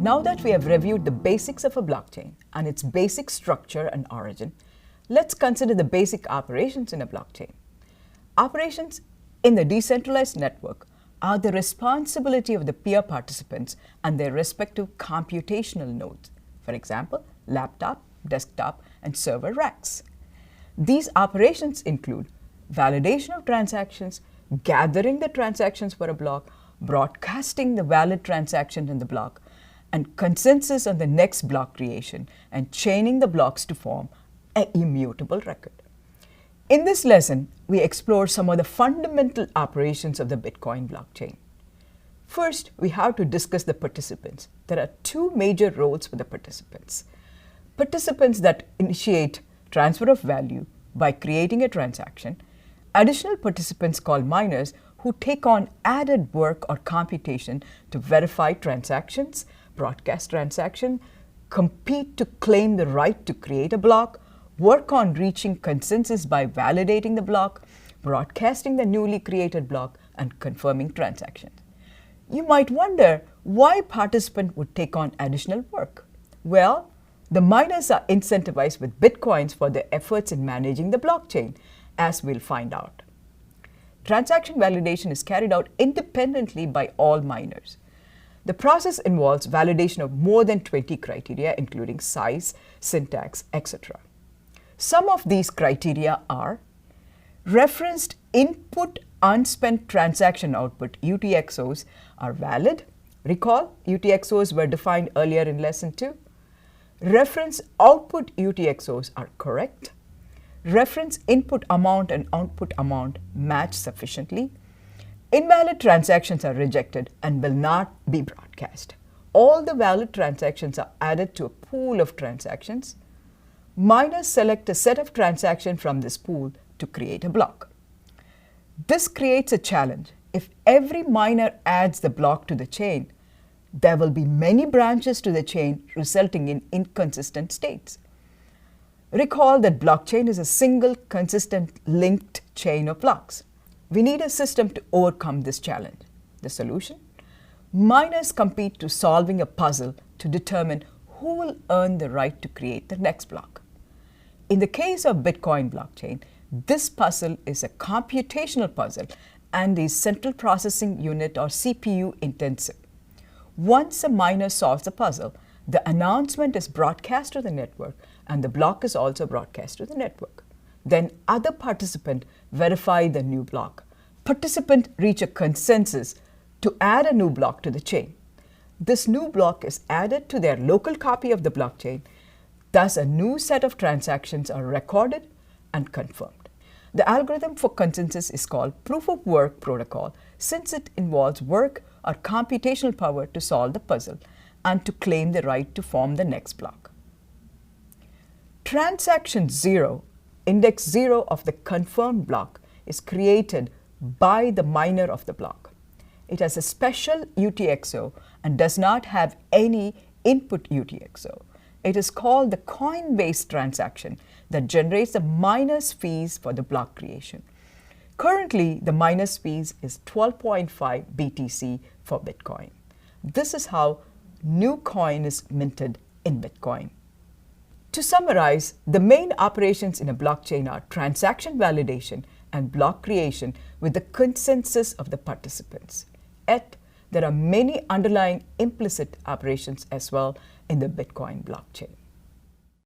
Now that we have reviewed the basics of a blockchain and its basic structure and origin, let's consider the basic operations in a blockchain. Operations in the decentralized network are the responsibility of the peer participants and their respective computational nodes. For example, laptop, desktop, and server racks. These operations include validation of transactions, gathering the transactions for a block, broadcasting the valid transaction in the block, and consensus on the next block creation, and chaining the blocks to form an immutable record. In this lesson, we explore some of the fundamental operations of the Bitcoin blockchain. First, we have to discuss the participants. There are two major roles for the participants. Participants that initiate transfer of value by creating a transaction, additional participants called miners who take on added work or computation to verify transactions, broadcast transaction, compete to claim the right to create a block, work on reaching consensus by validating the block, broadcasting the newly created block, and confirming transactions. You might wonder why a participant would take on additional work. Well, the miners are incentivized with Bitcoins for their efforts in managing the blockchain, as we'll find out. Transaction validation is carried out independently by all miners. The process involves validation of more than 20 criteria, including size, syntax, etc. Some of these criteria are referenced input unspent transaction output UTXOs are valid. Recall, UTXOs were defined earlier in lesson 2. Reference output UTXOs are correct. Reference input amount and output amount match sufficiently. Invalid transactions are rejected and will not be broadcast. All the valid transactions are added to a pool of transactions. Miners select a set of transactions from this pool to create a block. This creates a challenge. If every miner adds the block to the chain, there will be many branches to the chain, resulting in inconsistent states. Recall that blockchain is a single, consistent, linked chain of blocks. We need a system to overcome this challenge. The solution? Miners compete to solving a puzzle to determine who will earn the right to create the next block. In the case of Bitcoin blockchain, this puzzle is a computational puzzle and is central processing unit or CPU intensive. Once a miner solves the puzzle, the announcement is broadcast to the network and the block is also broadcast to the network. Then other participants verify the new block. Participants reach a consensus to add a new block to the chain. This new block is added to their local copy of the blockchain. Thus, a new set of transactions are recorded and confirmed. The algorithm for consensus is called proof of work protocol, since it involves work or computational power to solve the puzzle and to claim the right to form the next block. Transaction 0, index 0 of the confirmed block, is created by the miner of the block. It has a special UTXO and does not have any input UTXO. It is called the coin-based transaction that generates the miner's fees for the block creation. Currently, the miner's fees is 12.5 BTC for Bitcoin. This is how new coin is minted in Bitcoin. To summarize, the main operations in a blockchain are transaction validation and block creation with the consensus of the participants. Yet, there are many underlying implicit operations as well in the Bitcoin blockchain.